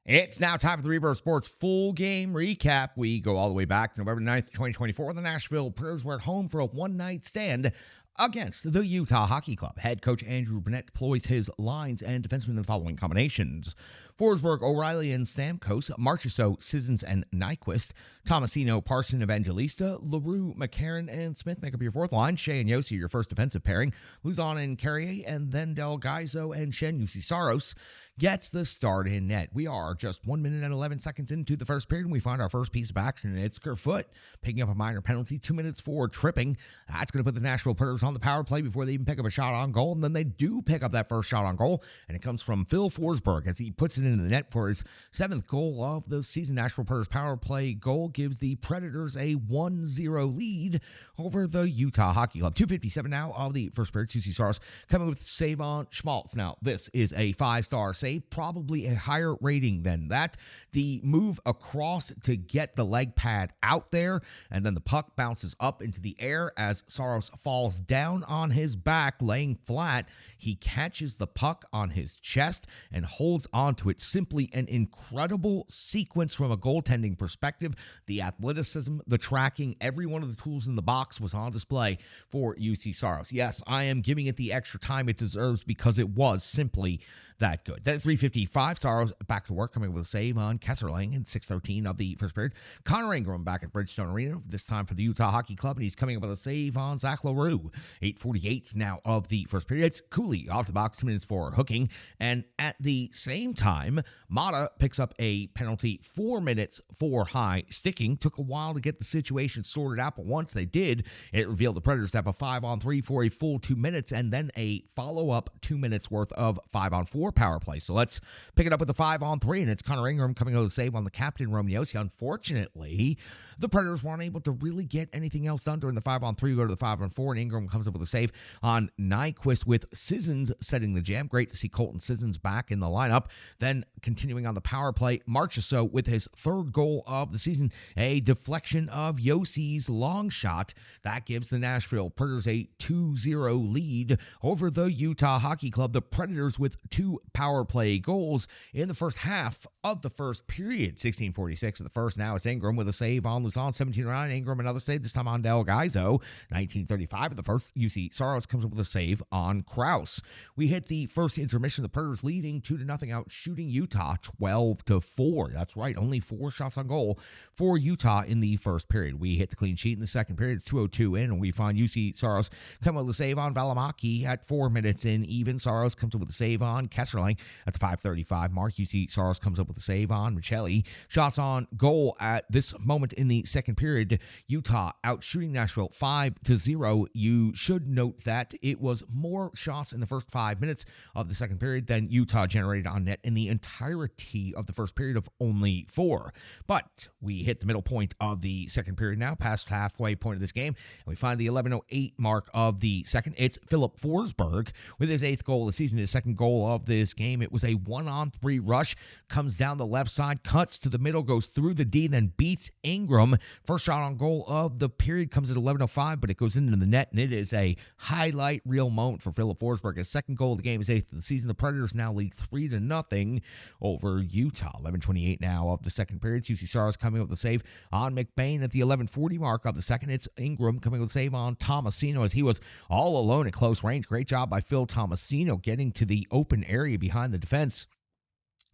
It's now time for the Reverse Sports full game recap. We go all the way back to November 9th, 2024. The Nashville Predators were at home for a one-night stand against the Utah Hockey Club. Head coach Andrew Burnett deploys his lines and defensemen in the following combinations: Forsberg, O'Reilly, and Stamkos; Marchessault, Sissons, and Nyquist; Tomasino, Parson, Evangelista; LaRue, McCarron, and Smith make up your fourth line. Shea and Yossi, your first defensive pairing. Luzon and Carrier, and then Del Gaizo and Shen Yussi Saros gets the start in net. We are just 1 minute and 11 seconds into the first period, and we find our first piece of action, and it's Kerfoot picking up a minor penalty, 2 minutes for tripping. That's going to put the Nashville Predators on the power play before they even pick up a shot on goal, and then they do pick up that first shot on goal, and it comes from Phil Forsberg as he puts it into the net for his seventh goal of the season. Nashville Predators power play goal gives the Predators a 1-0 lead over the Utah Hockey Club. 2:57 now of the first period. Yussi Saros coming with save on Schmaltz. Now, this is a 5-star save, probably a higher rating than that. The move across to get the leg pad out there, and then the puck bounces up into the air as Saros falls down on his back, laying flat. He catches the puck on his chest and holds onto it. Simply an incredible sequence from a goaltending perspective. The athleticism, the tracking, every one of the tools in the box was on display for Yussi Saros. Yes, I am giving it the extra time it deserves because it was simply that good. Then at 3:55, Saros back to work, coming with a save on Kesserling in 6:13 of the first period. Connor Ingram back at Bridgestone Arena, this time for the Utah Hockey Club, and he's coming up with a save on Zach LaRue. 8:48 now of the first period. It's Cooley off the box, 2 minutes for hooking, and at the same time, Mata picks up a penalty, 4 minutes for high sticking. Took a while to get the situation sorted out, but once they did, it revealed the Predators to have a 5-on-3 for a full 2 minutes, and then a follow-up 2 minutes worth of 5-on-4 power play. So let's pick it up with the 5-on-3, and it's Connor Ingram coming out of the save on the captain, Romeo. Unfortunately, the Predators weren't able to really get anything else done during the 5-on-3. Go to the 5-on-4, and Ingram comes up with a save on Nyquist with Sissons setting the jam. Great to see Colton Sissons back in the lineup. Then continuing on the power play, Marchessault with his third goal of the season, a deflection of Yossi's long shot. That gives the Nashville Predators a 2-0 lead over the Utah Hockey Club. The Predators with 2 power play goals in the first half of the first period. 16:46 of the first. Now it's Ingram with a save on Luzon. 17:09. Ingram another save, this time on Del Gaizo. 19:35 of the first. Yussi Saros comes up with a save on Kraus. We hit the first intermission. The Predators leading 2-0, out shooting Utah 12-4. That's right, only 4 shots on goal for Utah in the first period. We hit the clean sheet in the second period. It's 2:02 in, and we find Yussi Saros come up with a save on Valimaki at 4 minutes in even. Saros comes up with a save on Kesserling at the 5:35 mark. Yussi Saros comes up with a save on Michelli. Shots on goal at this moment in the second period. Utah out shooting Nashville 5-0. You should note that it was more shots in the first 5 minutes of the second period than Utah generated on net in the entirety of the first period of only 4. But we hit the middle point of the second period now, past halfway point of this game, and we find the 11:08 mark of the second. It's Philip Forsberg with his 8th goal of the season, his second goal of this game. It was a 1-on-3 rush, comes down the left side, cuts to the middle, goes through the D, then beats Ingram. First shot on goal of the period comes at 11:05, but it goes into the net, and it is a highlight reel moment for Philip Forsberg. His second goal of the game, his 8th of the season. The Predators now lead 3-0 over Utah. 11:28 now of the second period. Yussi Saros coming up with a save on McBain at the 11:40 mark of the second. It's Ingram coming with a save on Tomasino as he was all alone at close range. Great job by Phil Tomasino getting to the open area behind the defense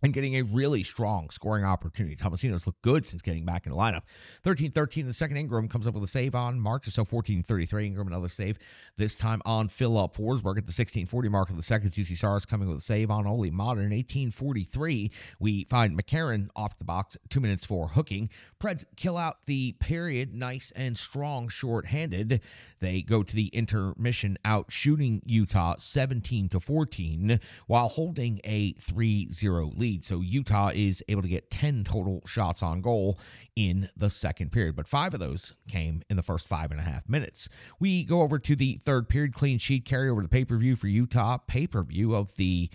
and getting a really strong scoring opportunity. Tomasino's looked good since getting back in the lineup. 13:13 in the second. Ingram comes up with a save on Marchessault. 14:33. Ingram another save, this time on Philip Forsberg at the 16:40 mark of the second. Yussi Saros coming with a save on Oli Modern. 18:43. We find McCarron off the box, 2 minutes for hooking. Preds kill out the period nice and strong short-handed. They go to the intermission out shooting Utah 17-14 while holding a 3-0 lead. So Utah is able to get 10 total shots on goal in the second period, but 5 of those came in the first 5.5 minutes. We go over to the third period, clean sheet, carry over the pay-per-view for Utah, pay-per-view of the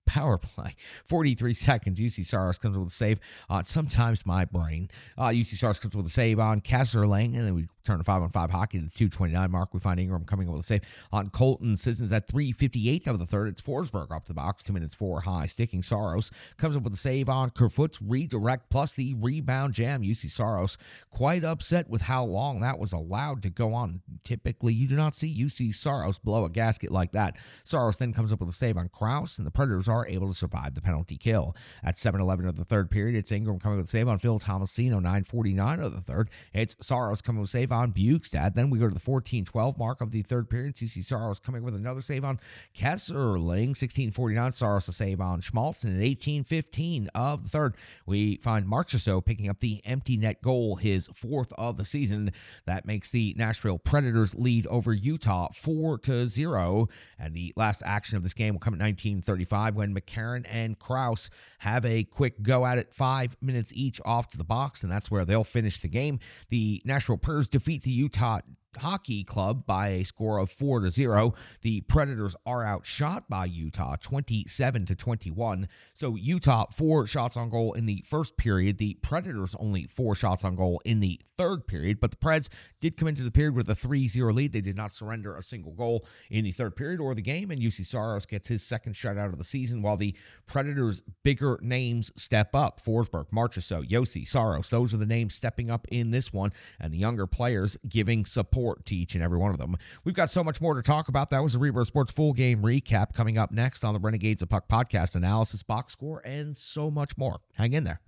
power play. 43 seconds. UC Saros comes with a save on Sometimes My Brain. UC Saros comes with a save on Kesserling, and then we turn to 5-on-5 hockey to the 2:29 mark. We find Ingram coming up with a save on Colton Sissons at 3:58 of the third. It's Forsberg up to the box, 2 minutes 4 high. Sticking Saros comes up with a save on Kerfoot's redirect plus the rebound jam. UC Saros quite upset with how long that was allowed to go on. Typically, you do not see UC Saros blow a gasket like that. Saros then comes up with a save on Krause, and the Predators are able to survive the penalty kill. At 7:11 of the third period, it's Ingram coming with a save on Phil Tomasino. 9:49 of the third, it's Saros coming with a save on Bukestad. Then we go to the 14:12 mark of the third period. UC Saros coming with another save on Kesserling. 16:49, Saros a save on Schmaltz. And at 18:15 of the third, we find Marchessault picking up the empty net goal, his fourth of the season. That makes the Nashville Predators lead over Utah 4-0. And the last action of this game will come at 19:35 when McCarron and Krause have a quick go at it, 5 minutes each off to the box, and that's where they'll finish the game. The Nashville Predators defeat the Utah Hockey Club by a score of 4-0. The Predators are outshot by Utah 27-21. So Utah 4 shots on goal in the first period. The Predators only 4 shots on goal in the third period. But the Preds did come into the period with a 3-0 lead. They did not surrender a single goal in the third period or the game. And UC Saros gets his second shutout of the season while the Predators' bigger names step up. Forsberg, Marchessault, Josi, Saros. Those are the names stepping up in this one. And the younger players giving support to each and every one of them. We've got so much more to talk about. That was a Rebirth Sports full game recap coming up next on the Renegades of Puck podcast, analysis, box score, and so much more. Hang in there.